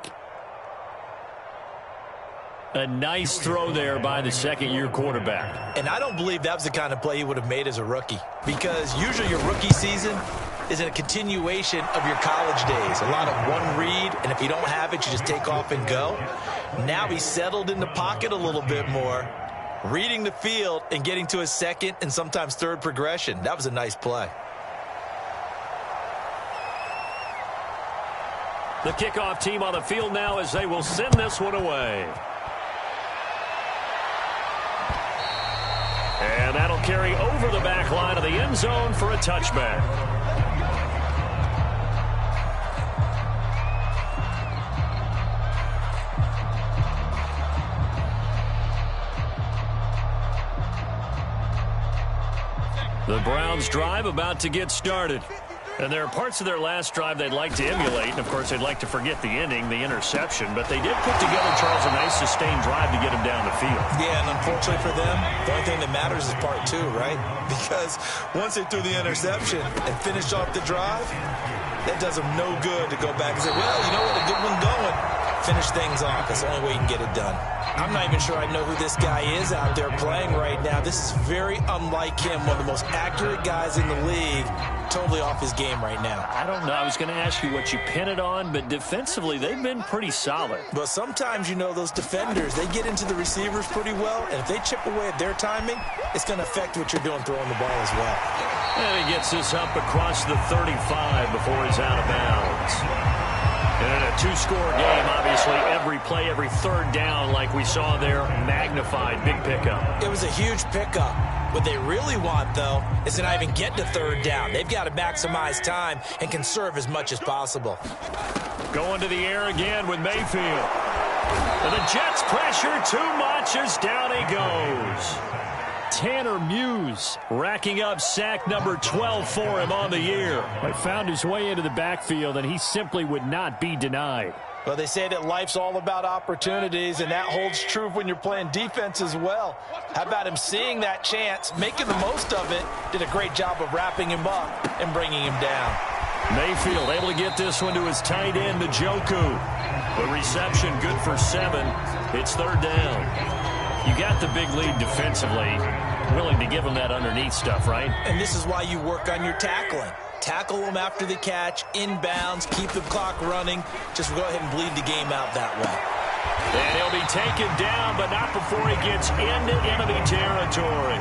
A nice throw there by the second-year quarterback. And I don't believe that was the kind of play he would have made as a rookie, because usually your rookie season is a continuation of your college days. A lot of one read, and if you don't have it, you just take off and go. Now he's settled in the pocket a little bit more, reading the field and getting to his 2nd and sometimes 3rd progression. That was a nice play. The kickoff team on the field now as they will send this one away. And that'll carry over the back line of the end zone for a touchback. The Browns drive about to get started. And there are parts of their last drive they'd like to emulate. And, of course, they'd like to forget the ending, the interception. But they did put together, Charles, a nice sustained drive to get them down the field. Yeah, and unfortunately for them, the only thing that matters is part two, right? Because once they threw the interception and finished off the drive, that does them no good to go back and say, well, you know what, a good one going. Finish things off. That's the only way you can get it done. I'm not even sure I know who this guy is out there playing right now. This is very unlike him, one of the most accurate guys in the league. Totally off his game right now. I don't know. I was going to ask you what you pin it on, but defensively, they've been pretty solid. But sometimes, you know, those defenders, they get into the receivers pretty well, and if they chip away at their timing, it's going to affect what you're doing throwing the ball as well. And he gets this up across the 35 before he's out of bounds. And in a two-score game, obviously, every play, every third down, like we saw there, magnified, big pickup. It was a huge pickup. What they really want, though, is to not even get to third down. They've got to maximize time and conserve as much as possible. Going to the air again with Mayfield. And the Jets pressure too much as down he goes. Tanner Muse racking up sack number 12 for him on the year. He found his way into the backfield, and he simply would not be denied. Well, they say that life's all about opportunities, and that holds true when you're playing defense as well. How about him seeing that chance, making the most of it, did a great job of wrapping him up and bringing him down. Mayfield able to get this one to his tight end, Njoku. The reception good for 7. It's third down. You got the big lead defensively, willing to give him that underneath stuff, right? And this is why you work on your tackling. Tackle them after the catch, inbounds, keep the clock running. Just go ahead and bleed the game out that way. And he'll be taken down, but not before he gets into enemy territory.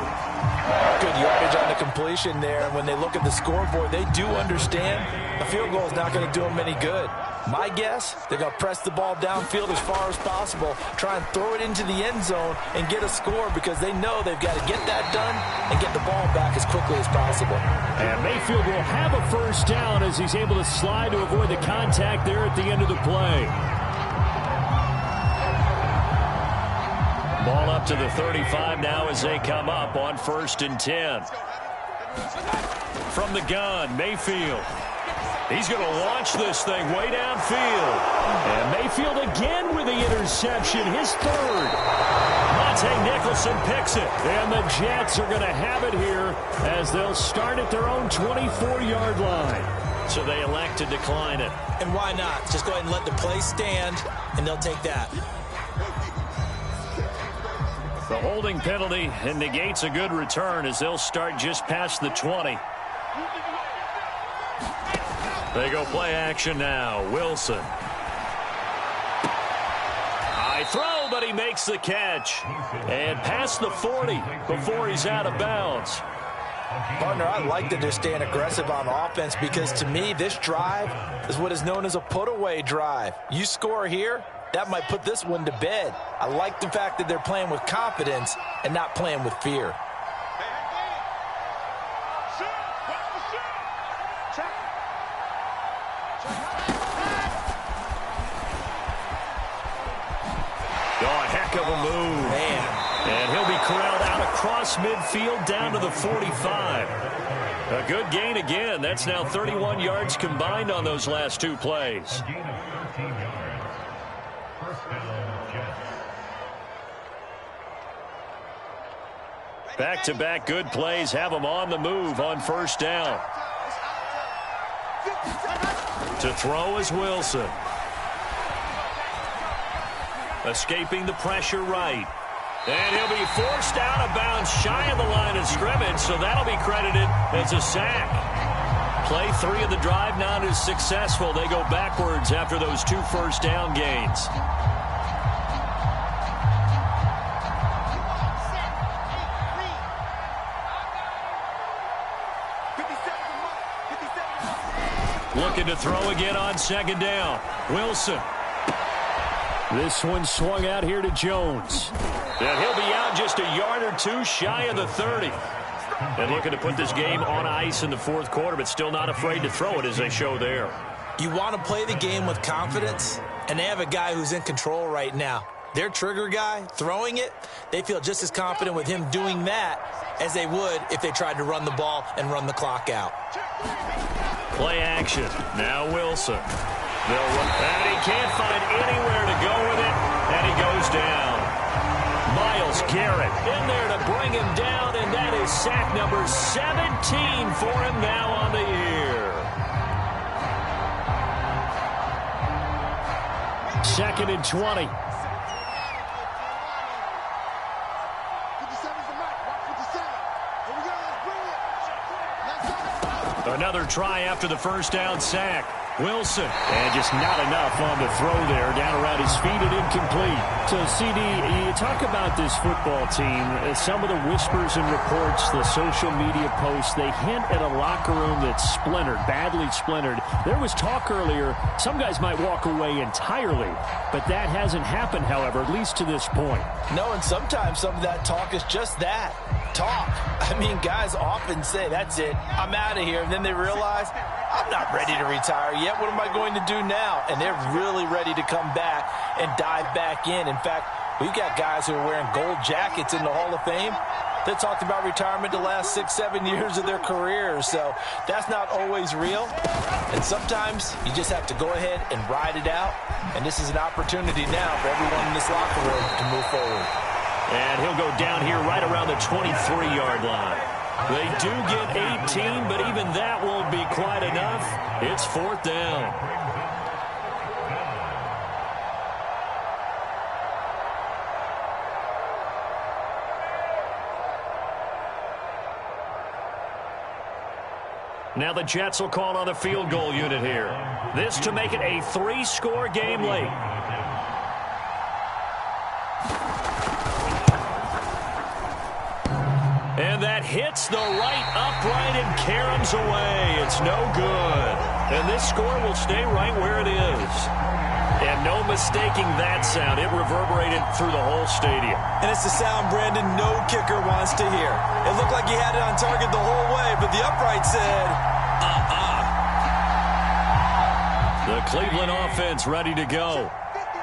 Good yardage on the completion there. And when they look at the scoreboard, they do understand a field goal is not going to do them any good. My guess, they're going to press the ball downfield as far as possible, try and throw it into the end zone and get a score because they know they've got to get that done and get the ball back as quickly as possible. And Mayfield will have a first down as he's able to slide to avoid the contact there at the end of the play. Ball up to the 35 now as they come up on 1st and 10. From the gun, Mayfield. He's going to launch this thing way downfield. And Mayfield again with the interception, his third. Monte Nicholson picks it. And the Jets are going to have it here as they'll start at their own 24-yard line. So they elect to decline it. And why not? Just go ahead and let the play stand, and they'll take that. The holding penalty and negates a good return as they'll start just past the 20. They go play action now. Wilson. High throw, but he makes the catch. And past the 40 before he's out of bounds. Partner, I like that they're staying aggressive on offense because to me, this drive is what is known as a put-away drive. You score here, that might put this one to bed. I like the fact that they're playing with confidence and not playing with fear. Of a move. Man. And he'll be corralled out across midfield down to the 45. A good gain again. That's now 31 yards combined on those last two plays. Back-to-back good plays have them on the move on first down. To throw is Wilson. Escaping the pressure right. And he'll be forced out of bounds shy of the line of scrimmage, so that'll be credited as a sack. Play 3 of the drive not as successful. They go backwards after those 2 first down gains. Looking to throw again on second down. Wilson. This one swung out here to Jones. And he'll be out just a yard or two shy of the 30. And looking to put this game on ice in the fourth quarter, but still not afraid to throw it as they show there. You want to play the game with confidence, and they have a guy who's in control right now. Their trigger guy, throwing it, they feel just as confident with him doing that as they would if they tried to run the ball and run the clock out. Play action. Now Wilson. And he can't find anywhere to go with it, and he goes down. Myles Garrett in there to bring him down, and that is sack number 17 for him now on the year. Second and 20. Another try after the first down sack. Wilson. And just not enough on the throw there. Down around his feet and incomplete. So, CD, you talk about this football team. Some of the whispers and reports, the social media posts, they hint at a locker room that's splintered, badly splintered. There was talk earlier, some guys might walk away entirely. But that hasn't happened, however, at least to this point. No, and sometimes some of that talk is just that. Talk. I mean, guys often say, that's it, I'm out of here. And then they realize, I'm not ready to retire yet. What am I going to do now? And they're really ready to come back and dive back in. In fact, we've got guys who are wearing gold jackets in the Hall of Fame that talked about retirement the last 6-7 years of their careers. So that's not always real. And sometimes you just have to go ahead and ride it out. And this is an opportunity now for everyone in this locker room to move forward. And he'll go down here right around the 23-yard line. They do get 18, but even that won't be quite enough. It's fourth down. Now the Jets will call on the field goal unit here. This to make it a 3-score game late. And that hits the right upright and caroms away. It's no good. And this score will stay right where it is. And no mistaking that sound. It reverberated through the whole stadium. And it's the sound, Brandon, no kicker wants to hear. It looked like he had it on target the whole way, but the upright said, The Cleveland offense ready to go.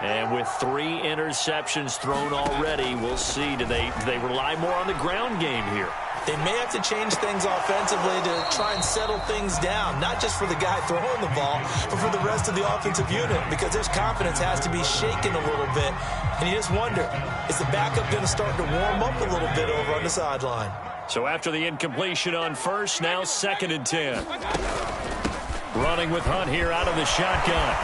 And with 3 interceptions thrown already, we'll see. Do they rely more on the ground game here? They may have to change things offensively to try and settle things down, not just for the guy throwing the ball, but for the rest of the offensive unit, because their confidence has to be shaken a little bit. And you just wonder, is the backup going to start to warm up a little bit over on the sideline? So after the incompletion on first, now second and 10. Running with Hunt here out of the shotgun.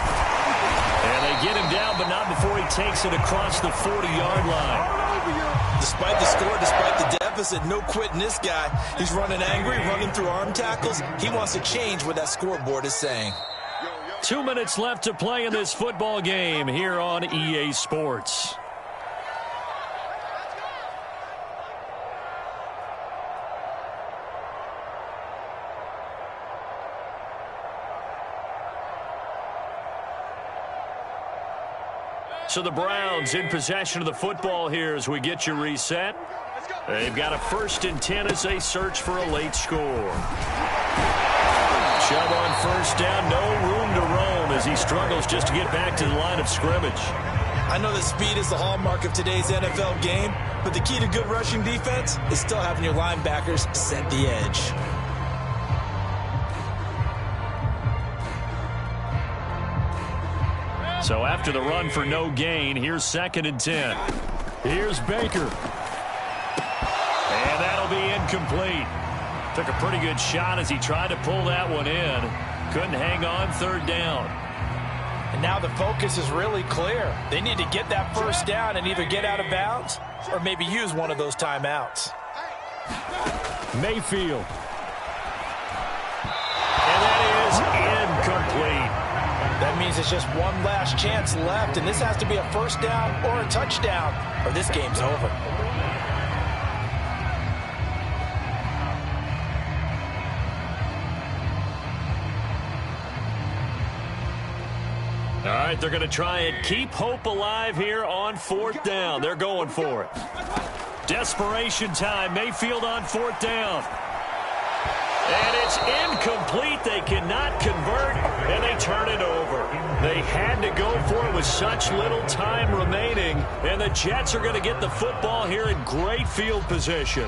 And they get him down, but not before he takes it across the 40-yard line. Despite the score, despite the deficit, no quitting this guy. He's running angry, running through arm tackles. He wants to change what that scoreboard is saying. 2 minutes left to play in this football game here on EA Sports. So the Browns in possession of the football here as we get you reset. They've got a 1st and 10 as they search for a late score. Chubb on first down, no room to roam as he struggles just to get back to the line of scrimmage. I know that speed is the hallmark of today's NFL game, but the key to good rushing defense is still having your linebackers set the edge. So after the run for no gain, here's 2nd and 10. Here's Baker. And that'll be incomplete. Took a pretty good shot as he tried to pull that one in. Couldn't hang on, 3rd down. And now the focus is really clear. They need to get that first down and either get out of bounds or maybe use one of those timeouts. Mayfield. And that is incomplete. That means it's just one last chance left, and this has to be a first down or a touchdown, or this game's over. All right, they're going to try and keep hope alive here on 4th down. They're going for it. Desperation time. Mayfield on 4th down. And it's incomplete. They cannot convert, and they turn it over. They had to go for it with such little time remaining, and the Jets are going to get the football here in great field position.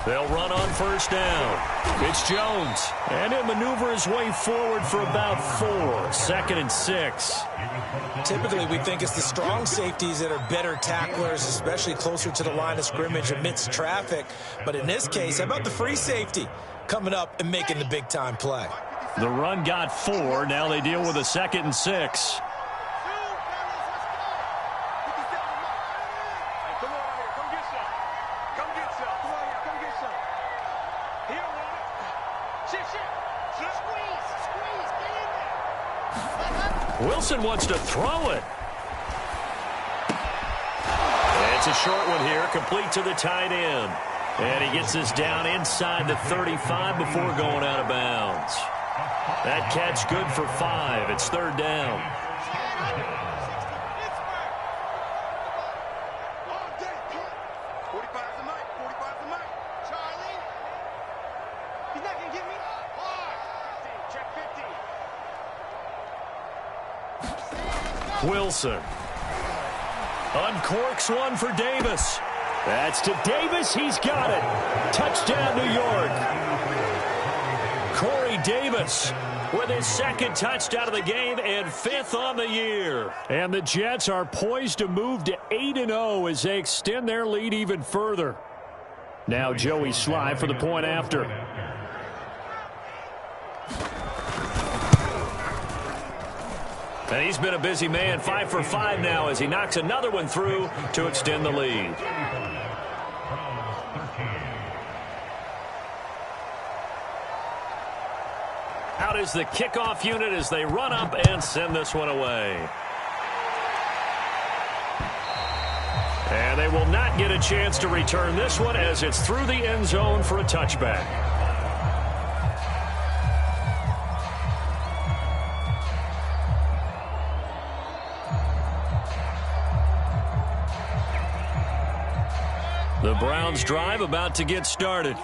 They'll run on 1st down. It's Jones. And he'll maneuver his way forward for about 4. 2nd and 6. Typically, we think it's the strong safeties that are better tacklers, especially closer to the line of scrimmage amidst traffic. But in this case, how about the free safety coming up and making the big-time play? The run got 4. Now they deal with a 2nd and 6. Wilson wants to throw it. It's a short one here, complete to the tight end. And he gets this down inside the 35 before going out of bounds. That catch good for 5. It's 3rd down. Wilson uncorks one for Davis. That's to Davis. He's got it. Touchdown, New York. Corey Davis with his 2nd touchdown of the game and 5th on the year. And the Jets are poised to move to 8-0 as they extend their lead even further. Now Joey Sly for the point after. And he's been a busy man, 5 for 5 now as he knocks another one through to extend the lead. Out is the kickoff unit as they run up and send this one away. And they will not get a chance to return this one as it's through the end zone for a touchback. The Browns drive about to get started.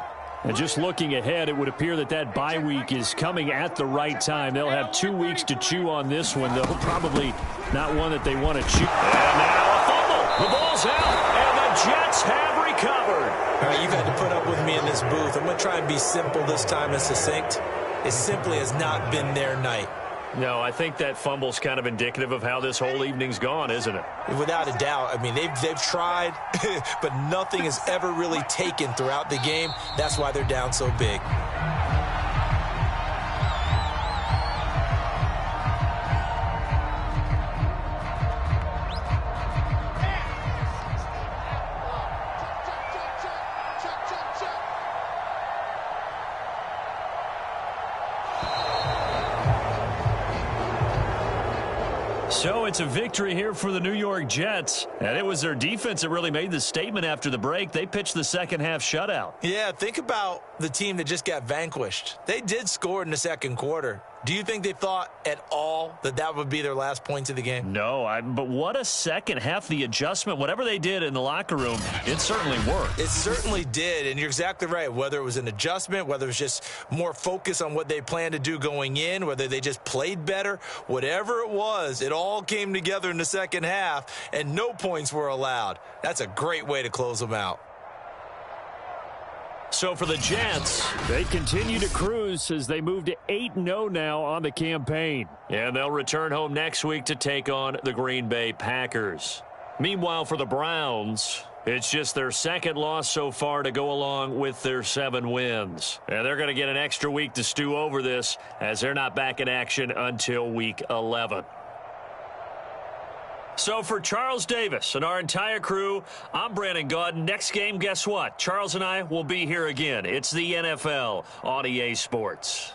And just looking ahead, it would appear that that bye week is coming at the right time. They'll have 2 weeks to chew on this one, though probably not one that they want to chew. And now a fumble. The ball's out, and the Jets have recovered. All right, you've had to put up with me in this booth. I'm going to try and be simple this time and succinct. It simply has not been their night. No, I think that fumble's kind of indicative of how this whole evening's gone, isn't it? Without a doubt. I mean, they've tried, but nothing is ever really taken throughout the game. That's why they're down so big. So it's a victory here for the New York Jets. And it was their defense that really made the statement after the break. They pitched the second half shutout. Yeah, think about the team that just got vanquished. They did score in the second quarter. Do you think they thought at all that that would be their last points of the game? No, but what a second half. The adjustment, whatever they did in the locker room, it certainly worked. It certainly did, and you're exactly right. Whether it was an adjustment, whether it was just more focus on what they planned to do going in, whether they just played better, whatever it was, it all came together in the second half, and no points were allowed. That's a great way to close them out. So for the Jets, they continue to cruise as they move to 8-0 now on the campaign. And they'll return home next week to take on the Green Bay Packers. Meanwhile, for the Browns, it's just their second loss so far to go along with their 7 wins. And they're going to get an extra week to stew over this as they're not back in action until week 11. So for Charles Davis and our entire crew, I'm Brandon Gaudin. Next game, guess what? Charles and I will be here again. It's the NFL on EA Sports.